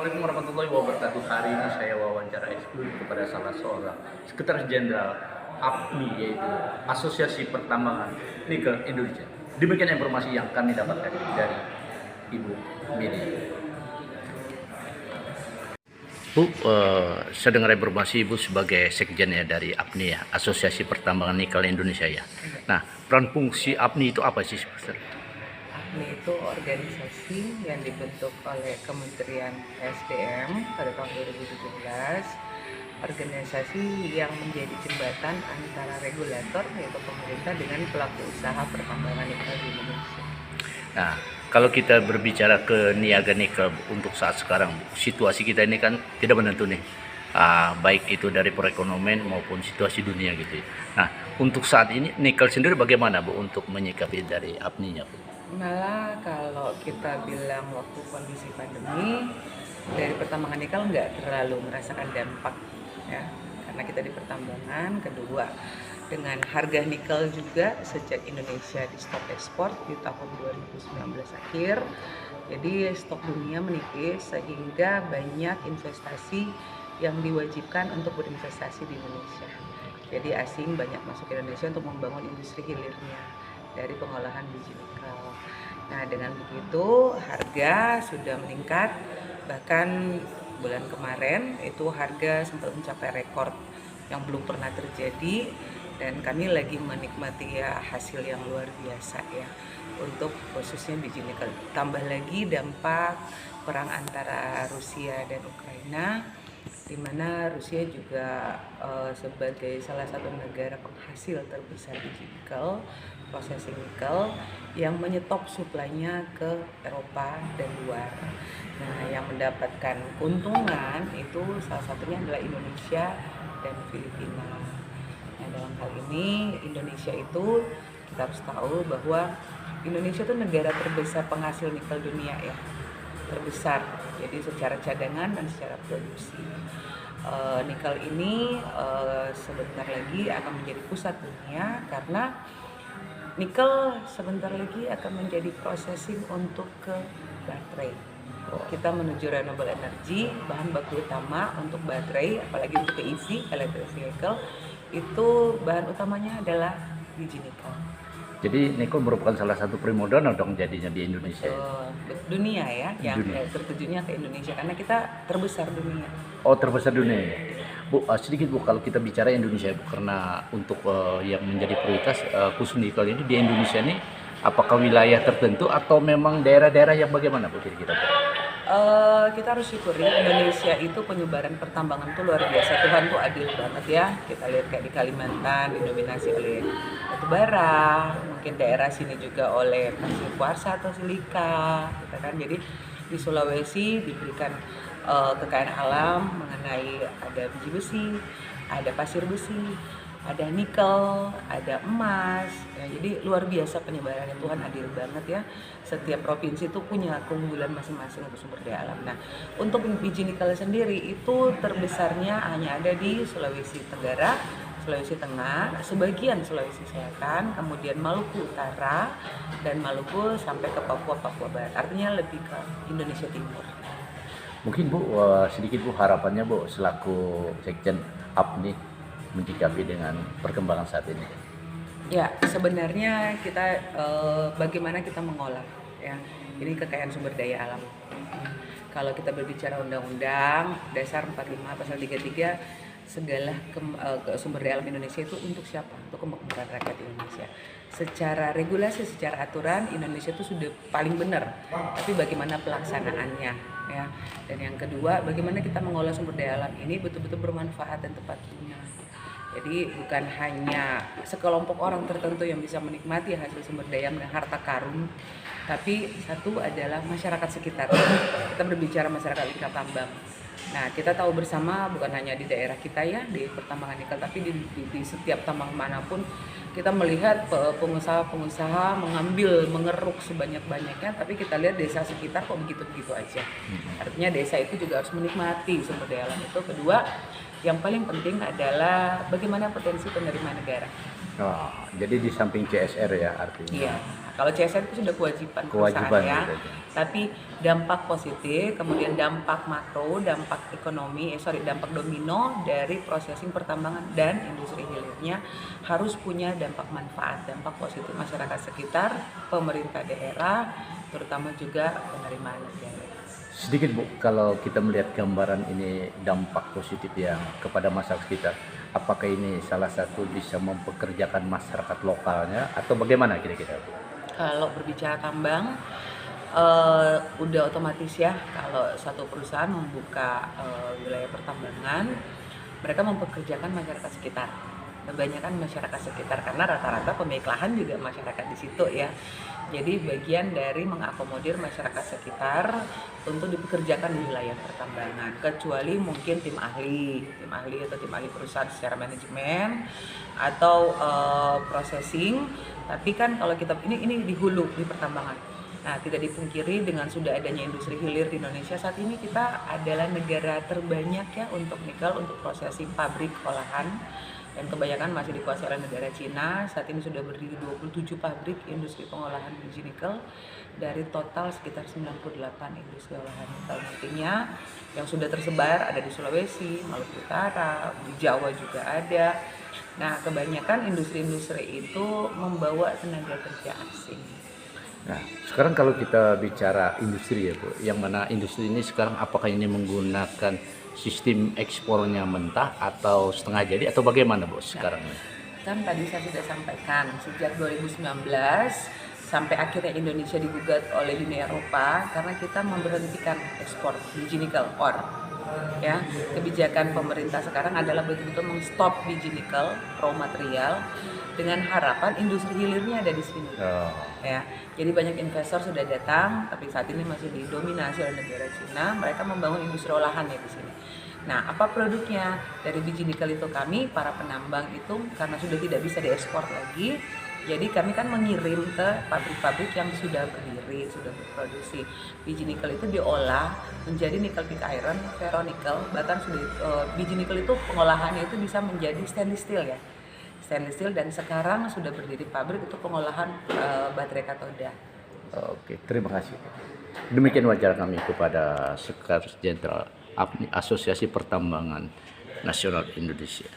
Assalamualaikum warahmatullahi wabarakatuh. Hari ini saya wawancara eksklusif kepada salah seorang Sekretaris Jenderal APNI, yaitu Asosiasi Pertambangan Nikel Indonesia. Demikian informasi yang kami dapatkan dari Ibu Media. Bu, saya dengar informasi Ibu sebagai sekjen ya dari APNI ya, Asosiasi Pertambangan Nikel Indonesia ya. Nah, peran fungsi APNI itu apa sih? APNI itu organisasi yang dibentuk oleh Kementerian SDM pada tahun 2017, organisasi yang menjadi jembatan antara regulator yaitu pemerintah dengan pelaku usaha pertambangan nikel di Indonesia. Nah, kalau kita berbicara ke niaga nikel untuk saat sekarang, situasi kita ini kan tidak menentu nih, baik itu dari perekonomian maupun situasi dunia gitu ya. Nah, untuk saat ini nikel sendiri bagaimana Bu untuk menyikapi dari APNI-nya Bu? Malah kalau kita bilang waktu kondisi pandemi, dari pertambangan nikel nggak terlalu merasakan dampak ya, karena kita di pertambangan. Kedua, dengan harga nikel juga sejak Indonesia di stop ekspor di tahun 2019 akhir, jadi stok dunia menipis sehingga banyak investasi yang diwajibkan untuk berinvestasi di Indonesia. Jadi asing banyak masuk ke Indonesia untuk membangun industri hilirnya dari pengolahan biji nikel. Nah, dengan begitu harga sudah meningkat, bahkan bulan kemarin itu harga sempat mencapai rekor yang belum pernah terjadi, dan kami lagi menikmati ya hasil yang luar biasa ya untuk khususnya biji nikel. Tambah lagi dampak perang antara Rusia dan Ukraina, di mana Rusia juga sebagai salah satu negara penghasil terbesar biji nikel, processing nikel, yang menyetop suplainya ke Eropa dan luar. Nah, yang mendapatkan keuntungan itu salah satunya adalah Indonesia dan Filipina. Nah, dalam hal ini Indonesia itu kita harus tahu bahwa Indonesia itu negara terbesar penghasil nikel dunia ya, terbesar. Jadi secara cadangan dan secara produksi. Nikel ini sebentar lagi akan menjadi pusat dunia karena nikel sebentar lagi akan menjadi processing untuk ke baterai. Kita menuju renewable energy, bahan baku utama untuk baterai, apalagi untuk EV, electric vehicle, itu bahan utamanya adalah biji nikel. Jadi nikel merupakan salah satu primadona dong jadinya di Indonesia. Dunia ya, yang Dunia. tertujunya ke Indonesia karena kita terbesar dunia. Oh, terbesar dunia ya. Bu, sedikit Bu, kalau kita bicara Indonesia Bu, karena untuk yang menjadi prioritas khusus nikel ini di Indonesia ini, apakah wilayah tertentu atau memang daerah-daerah yang bagaimana Bu kira-kira? Kita harus syukuri Indonesia itu penyebaran pertambangan itu luar biasa. Tuhan tuh adil banget ya. Kita lihat kayak di Kalimantan didominasi oleh batu bara, mungkin daerah sini juga oleh pasir kuarsa atau silika, gitu kan. Jadi di Sulawesi diberikan kekayaan alam mengenai ada biji besi, ada pasir besi, ada nikel, ada emas. Ya, jadi luar biasa penyebarannya, Tuhan adil banget ya. Setiap provinsi itu punya keunggulan masing-masing untuk sumber daya alam. Nah, untuk biji nikel sendiri itu terbesarnya hanya ada di Sulawesi Tenggara, Sulawesi Tengah, sebagian Sulawesi Selatan, kemudian Maluku Utara, dan Maluku sampai ke Papua, Papua Barat. Artinya lebih ke Indonesia Timur. Mungkin Bu, sedikit Bu harapannya Bu selaku Sekjen APNI menyikapi dengan perkembangan saat ini. Ya, sebenarnya kita bagaimana kita mengolah ya. Ini kekayaan sumber daya alam. Kalau kita berbicara Undang-Undang Dasar 45 Pasal 33, segala sumber daya alam Indonesia itu untuk siapa? Untuk kemakmuran rakyat Indonesia. Secara regulasi, secara aturan Indonesia itu sudah paling benar. Tapi bagaimana pelaksanaannya ya. Dan yang kedua, bagaimana kita mengolah sumber daya alam ini betul-betul bermanfaat dan tepat guna. Jadi bukan hanya sekelompok orang tertentu yang bisa menikmati hasil sumber daya dan harta karun, tapi satu adalah masyarakat sekitar. Kita berbicara masyarakat ikat tambang. Nah, kita tahu bersama bukan hanya di daerah kita ya, di pertambangan nikel, tapi di setiap tambang manapun kita melihat pengusaha-pengusaha mengeruk sebanyak-banyaknya, tapi kita lihat desa sekitar kok begitu-begitu aja. Artinya desa itu juga harus menikmati sumber daya alam itu. Kedua, yang paling penting adalah bagaimana potensi penerima negara. Oh, jadi di samping CSR ya artinya. Iya. Kalau CSR itu sudah kewajiban perusahaan Kewajiban ya. gitu. Tapi dampak positif, kemudian dampak makro, dampak ekonomi, dampak domino dari processing pertambangan dan industri hilirnya harus punya dampak manfaat, dampak positif masyarakat sekitar, pemerintah daerah, terutama juga penerimaan negara. Sedikit Bu, kalau kita melihat gambaran ini dampak positif yang kepada masyarakat sekitar, apakah ini salah satu bisa mempekerjakan masyarakat lokalnya atau bagaimana kira-kira Bu? Kalau berbicara tambang, udah otomatis ya kalau satu perusahaan membuka wilayah pertambangan, mereka mempekerjakan masyarakat sekitar. Kebanyakan masyarakat sekitar karena rata-rata pemilik lahan juga masyarakat di situ ya. Jadi bagian dari mengakomodir masyarakat sekitar untuk dipekerjakan di wilayah pertambangan. Kecuali mungkin tim ahli atau tim ahli perusahaan secara manajemen atau processing. Tapi kan kalau kita ini di hulu di pertambangan. Nah, tidak dipungkiri dengan sudah adanya industri hilir di Indonesia saat ini kita adalah negara terbanyak ya untuk nikel, untuk prosesing pabrik olahan, dan kebanyakan masih dikuasai oleh negara Cina. Saat ini sudah berdiri 27 pabrik industri pengolahan biji nikel dari total sekitar 98 industri olahan nikel. Nantinya yang sudah tersebar ada di Sulawesi, Maluku Utara, di Jawa juga ada. Nah, kebanyakan industri-industri itu membawa tenaga kerja asing. Nah, sekarang kalau kita bicara industri ya Bu, yang mana industri ini sekarang apakah ini menggunakan sistem ekspornya mentah atau setengah jadi atau bagaimana Bu sekarang ini? Kan tadi saya sudah sampaikan sejak 2019 sampai akhirnya Indonesia digugat oleh Uni Eropa karena kita memberhentikan ekspor biji nikel ore. Ya, kebijakan pemerintah sekarang adalah betul-betul menstop biji nikel raw material dengan harapan industri hilirnya ada di sini. Ya, jadi banyak investor sudah datang, tapi saat ini masih didominasi oleh negara Cina. Mereka membangun industri olahan ya di sini. Nah, apa produknya dari biji nikel itu kami para penambang itu karena sudah tidak bisa diekspor lagi, jadi kami kan mengirim ke pabrik-pabrik yang sudah berdiri, sudah berproduksi. Biji nikel itu diolah menjadi nikel pig iron, ferronikel, bahkan sudah biji nikel itu pengolahannya itu bisa menjadi stainless steel ya. Stainless steel dan sekarang sudah berdiri pabrik untuk pengolahan baterai katoda. Oke, terima kasih. Demikian wawancara kami kepada Sekretaris Jenderal Asosiasi Pertambangan Nasional Indonesia.